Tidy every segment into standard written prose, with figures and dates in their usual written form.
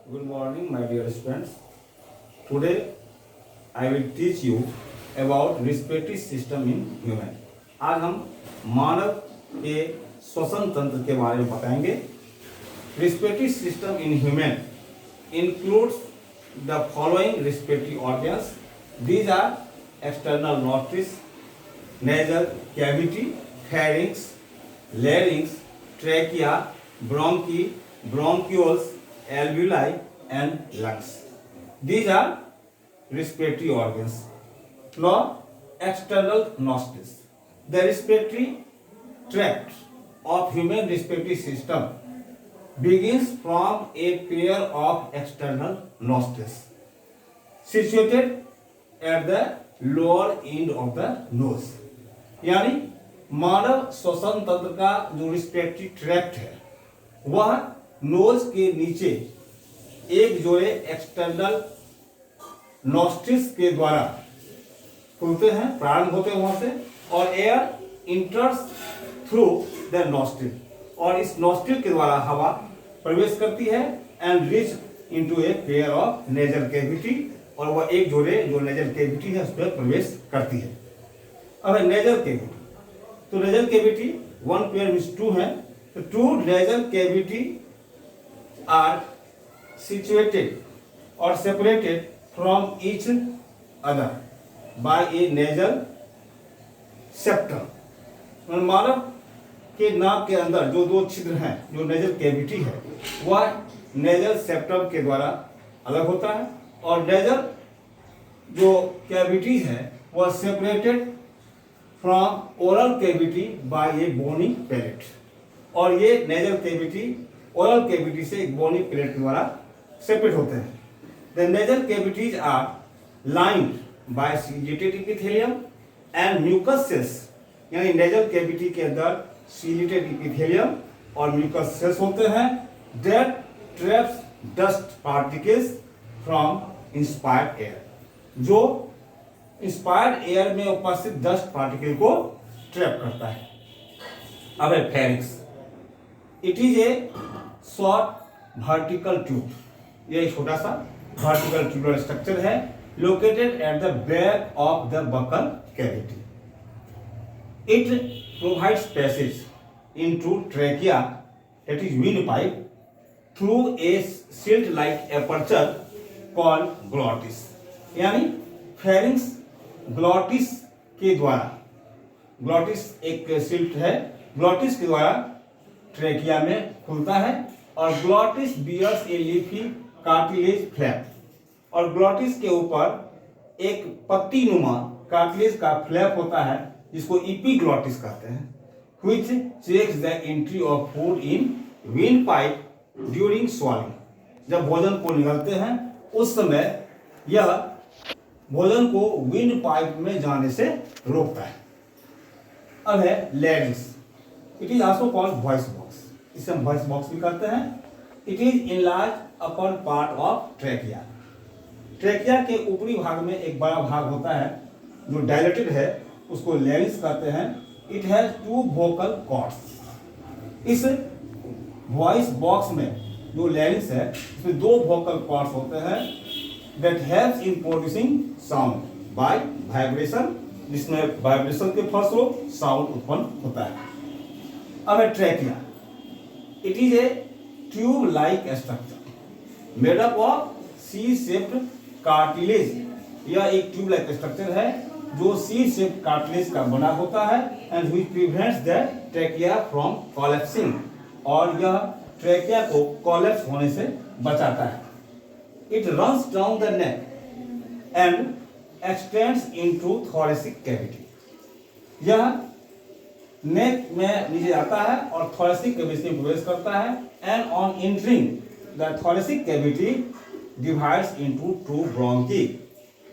Good morning, my dear students. Today, I will teach you about respiratory system in human. आज हम मानव के श्वसन तंत्र के बारे में बताएंगे. Respiratory system in human includes the following respiratory organs. These are external nostrils, nasal cavity, pharynx, larynx, trachea, bronchi, bronchioles, alveoli and lungs. These are respiratory organs. Now, external nostrils. The respiratory tract of human respiratory system begins from a pair of external nostrils situated at the lower end of the nose. यानी मानव श्वसन तंत्र का जो respiratory tract है वह knows के नीचे एक जोड़े एक्सटर्नल नॉस्ट्रिल्स के द्वारा खुलते हैं, प्रारंभ होते हैं वहां से, और एयर इंटर्स थ्रू द नॉस्ट्रिल, और इस नॉस्ट्रिल के द्वारा हवा प्रवेश करती है and reach into a pair of nasal cavity, और वह एक जोड़े जो नेजल कैविटी है उस पर प्रवेश करती है. अब है नेजल कैविटी. तो nasal cavity one pair means two है. तो two nasal cavity are situated or separated from each other by a nasal septum. मानव के नाक के अंदर जो दो छिद्र हैं, जो नेजल कैविटी है, वह नेजल सेप्टम के द्वारा अलग होता है, और नेजल जो कैविटीज है वह separated from oral cavity by a bony palate. और ये नेजल कैविटी ओरल कैविटी से एक बोनी प्लेट के द्वारा सेपरेट होते हैं. The nasal cavities are lined by ciliated epithelium and mucus cells. यानी नेजल कैविटी के अंदर सीलिएटेड एपिथेलियम और म्यूकस सेल्स होते हैं that traps dust particles from inspired air, जो इंस्पायर्ड एयर में उपस्थित डस्ट पार्टिकल को ट्रैप करता है. अब है pharynx. It is a short vertical tube. यह एक छोटा सा वर्टिकल ट्यूबुलर स्ट्रक्चर है located at the back of the buccal cavity. It provides passage into trachea, that is windpipe, through a slit like aperture called glottis. यानी pharynx glottis के द्वारा, glottis एक silt है, ग्लॉटिस के द्वारा trachea में खुलता है, और ग्लॉटिस बियर्स ए लीफी कार्टिलेज फ्लैप, और ग्लॉटिस के ऊपर एक पत्ती नुमा कार्टिलेज का फ्लैप होता है जिसको इपीग्लॉटिस कहते हैं, which checks the entry of food in wind pipe during swallowing. जब भोजन को निगलते हैं उस समय यह भोजन को विंड पाइप में जाने से रोकता है. अब है larynx. It is also called voice box. इसे हम वॉइस बॉक्स भी कहते हैं. It is enlarge upper part of trachea. Trachea के ऊपरी भाग में एक बड़ा भाग होता है जो डायलेटेड है, उसको लैरिंक्स कहते हैं. It has two vocal cords. इस वॉइस बॉक्स में जो लैरिंक्स है इसमें दो वोकल कॉर्ड्स होते हैं that helps in producing sound by vibration, जिसमें वाइब्रेशन के फलस्वरूप साउंड उत्पन्न होता है. अब है trachea. It is a tube like structure made up of C shaped cartilage. यह एक ट्यूब लाइक स्ट्रक्चर है जो सी शेप्ड कार्टिलेज का बना होता है and which prevents the trachea from collapsing, और यह ट्रैकिया को कोलैप्स होने से बचाता है. It runs down the neck and x tends into thoracic cavity. यह नेक में नीचे आता है और थोरेसिक कैविटी में प्रवेश करता है, and on entering the thoracic cavity divides into two bronchi,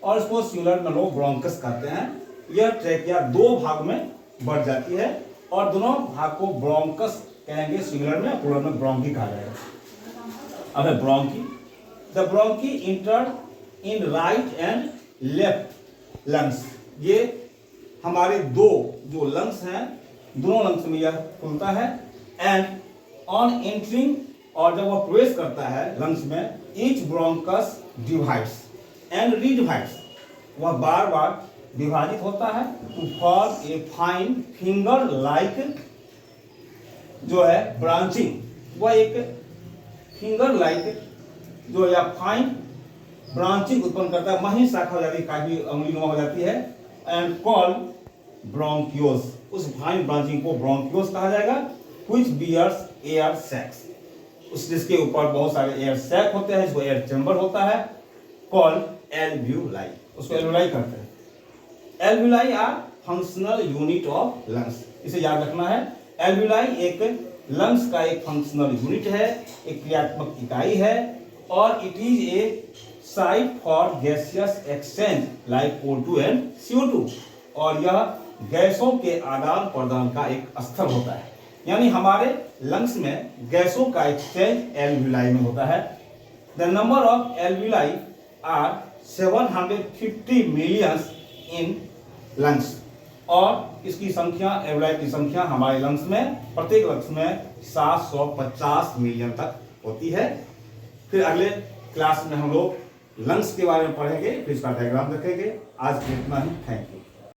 और इसको सिंगुलर में लोग ब्रोंकस कहते हैं. यह ट्रैकिया दो भाग में बढ़ जाती है और दोनों भाग को ब्रोंकस कहेंगे सिंगुलर में, प्लुरल में ब्रोंकी कहा जाएगा. अब है bronchi. The bronchi inter in right and left lungs. ये हमारे दो जो लंग्स हैं दोनों लंग्स में यह खुलता है. एंड ऑन एंटरिंग और जब वह प्रवेश करता है लंग्स में, each bronchus divides and redivides, वह बार बार विभाजित होता है to form a fine finger like जो है ब्रांचिंग, वह एक फिंगर लाइक जो या फाइन ब्रांचिंग उत्पन्न करता है, महीन शाखा हो जाती है, काफी अंगुलीनुमा हो जाती है, एंड कॉल ब्रोंकियोस, उस फाइन ब्रांचिंग को ब्रोंकियोस कहा जाएगा, व्हिच बियर्स एयर सैक्स, उस जिसके ऊपर बहुत सारे एयर सैक होते हैं, इसको एयर चैम्बर होता है, कॉल्ड एल्वियोलाई, उसको एल्वियोलाई करते हैं। Alveoli are functional unit of lungs, इसे याद रखना है। एल्वियोलाई एक लंग्स का एक फंक्शनल यूनिट है, एक क्रियात्मक इकाई है, और it is A site for gaseous exchange like O2 and CO2, और यह गैसों के आदान प्रदान का एक स्थल होता है, यानी हमारे लंग्स में गैसों का एक्सचेंज एल्वियोलाई में होता है। The number of alveoli are 750 millions in lungs, और इसकी संख्या, एल्वियोलाई की संख्या हमारे लंग्स में, प्रत्येक लंग्स में 750 मिलियन तक होती है। फिर अगले क्लास में हम लोग लंग्स के बारे में पढ़ेंगे, फिर इसका डायग्राम देखेंगे। आज इतना ही, थैंक यू।